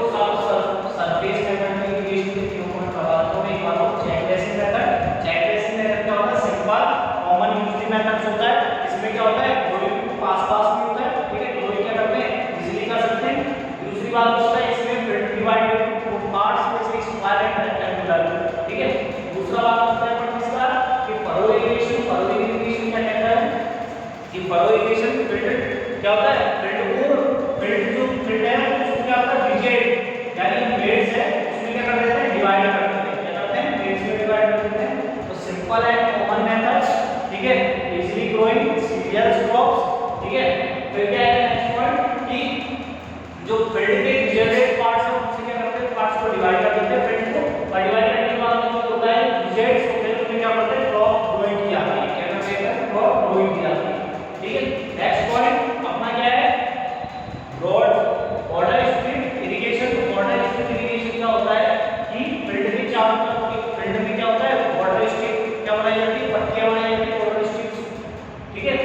सरफेस मेथड में इंग्लिश के तीनों पॉइंट बता दो, एक बात हो चेक बेसिस मेथड क्या होता है सिंपल कॉमन यूजली मेथड्स होता है, इसमें क्या होता है ग्लोइंग पास में होता है, ठीक है ग्लोइंग क्या करते हैं इजीली कर सकते हैं। दूसरी बात होता है इसमें फील्ड डिवाइड इनटू पार्ट्स जैसे स्क्वायर एंड रेक्टेंगुलर, ठीक है। दूसरा बात होता है इसका कि फरो इरिगेशन क्या कहता है कि फरो इरिगेशन फील्ड क्या होता है फील्ड जो फील्ड है उसको क्या होता है रिजेक्ट यानी बेड्स है उसमें क्या कर देते हैं डिवाइड कर देते हैं, क्या करते हैं बेड्स में डिवाइड कर देते हैं। तो सिंपल एंड कॉमन मेथड्स, ठीक है इजीली ग्रोइंग सीरियल क्रॉप्स, ठीक है। फिर क्या है नेक्स्ट पॉइंट कि जो फील्ड के रिजेक्टेड पार्ट्स है उनसे क्या करते हैं पार्ट्स को डिवाइड कर देते हैं फील्ड को, और डिवाइड करने के बाद जो होता है रिजेक्ट्स को फिर उसमें क्या करते हैं क्रॉप ग्रोइंग की जाती है, क्या करते हैं क्रॉप ग्रोइंग की जाती है, ठीक है। नेक्स्ट पॉइंट अपना क्या है broad border strip irrigation. Border strip irrigation क्या होता है कि फील्ड के चारों तरफ फील्ड में क्या होता है बॉर्डर स्ट्रिप क्या बनाई जाती है पट्टियां बनाई जाती है बॉर्डर स्ट्रिप्स, ठीक है।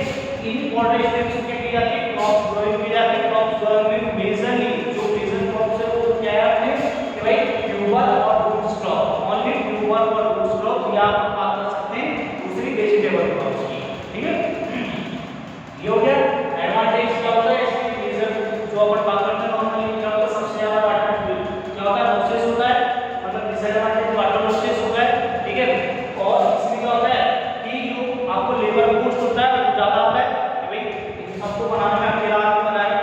इन बॉर्डर स्ट्रिप्स क्या की जाती है क्रॉप ग्रोइंग की जाती है। क्रॉप ग्रोइंग में मेजरली जो मेजर क्रॉप्स है वो क्या है आपने कि भाई ट्यूबर और रूट्स क्रॉप, ओनली ट्यूबर और रूट्स क्रॉप, या आप बात कर सकते हैं दूसरी वेजिटेबल क्रॉप्स की, ठीक है। ये हो गया एडवांटेज क्या होता है इसमें मेजर जो अपन बात करते हैं नॉर्मली क्या होता है सबसे ज्यादा वाटर क्या होता है प्रोसेस होता है, मतलब डिसएडवांटेज वाटर प्रोसेस होता है, ठीक है। और इसमें क्या होता है कि जो आपको लेबर कॉस्ट होता है वो ज्यादा होता है कि भाई इन सबको बनाने में अकेला आदमी बनाएगा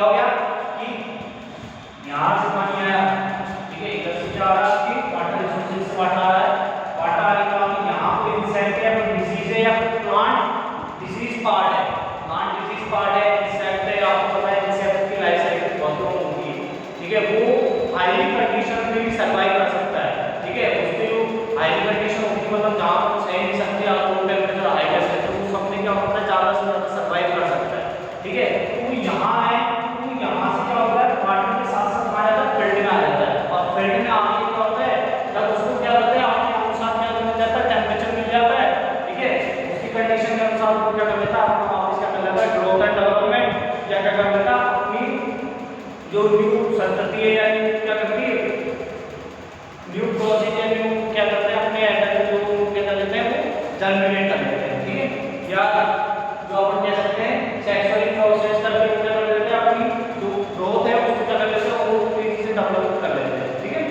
क्या हो गया कि यहाँ से पानी आया, ठीक है, इधर से क्या आ रहा है कि वाटर रिसोर्सेज से वाटर आ रहा है, वाटर आने के बाद यहाँ कोई इंसेक्ट है, कोई डिजीज है या प्लांट डिजीज पार्ट है, प्लांट डिजीज पार्ट है, इंसेक्ट है, आपको पता है इंसेक्ट की लाइफ साइकिल बहुत लंबी होती है, ठीक है, वो हाईली कंडीशन में भी सर्वाइव कर सकता है, ठीक है, उसके जो हाईली कंडीशन होती है मतलब जहाँ पर सह नहीं सकते आप रूम टेम्परेचर हाई कर सकते हो, उस अपने क्या होता है ज़्यादा से ज़्यादा सर्वाइव कर सकता है, ठीक है, तो यहाँ है, तो यहाँ से क्या होता है वाटर के साथ साथ आ जाता है फील्ड में आ जाता है, और फील्ड में आने के क्या होता है जब उसको क्या होता है अपने अनुसार क्या मिल जाता है टेम्परेचर मिल जाता है, ठीक है, उसकी कंडीशन के अनुसार वो क्या कर लेता है अपना वापस क्या कर लेता है ग्रोथ एंड डेवलपमेंट या क्या कर लेता है अपनी जो न्यू संतति है या क्या करती है न्यू प्रोसेस या न्यू क्या करते हैं अपने एडल्ट जो क्या कर लेते हैं वो जर्मिनेट कर लेते हैं, ठीक है, या जो अपन कह सकते हैं सेक्सुअली प्रोसेस करके क्या कर लेते हैं अपनी जो ग्रोथ है उसको क्या कर लेते हैं वो तेजी से डेवलप कर लेते हैं, ठीक है,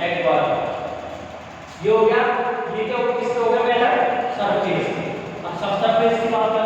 एक बार ये हो गया, ये क्या किसके हो गया पहला सरफेस, अब सब सरफेस की बात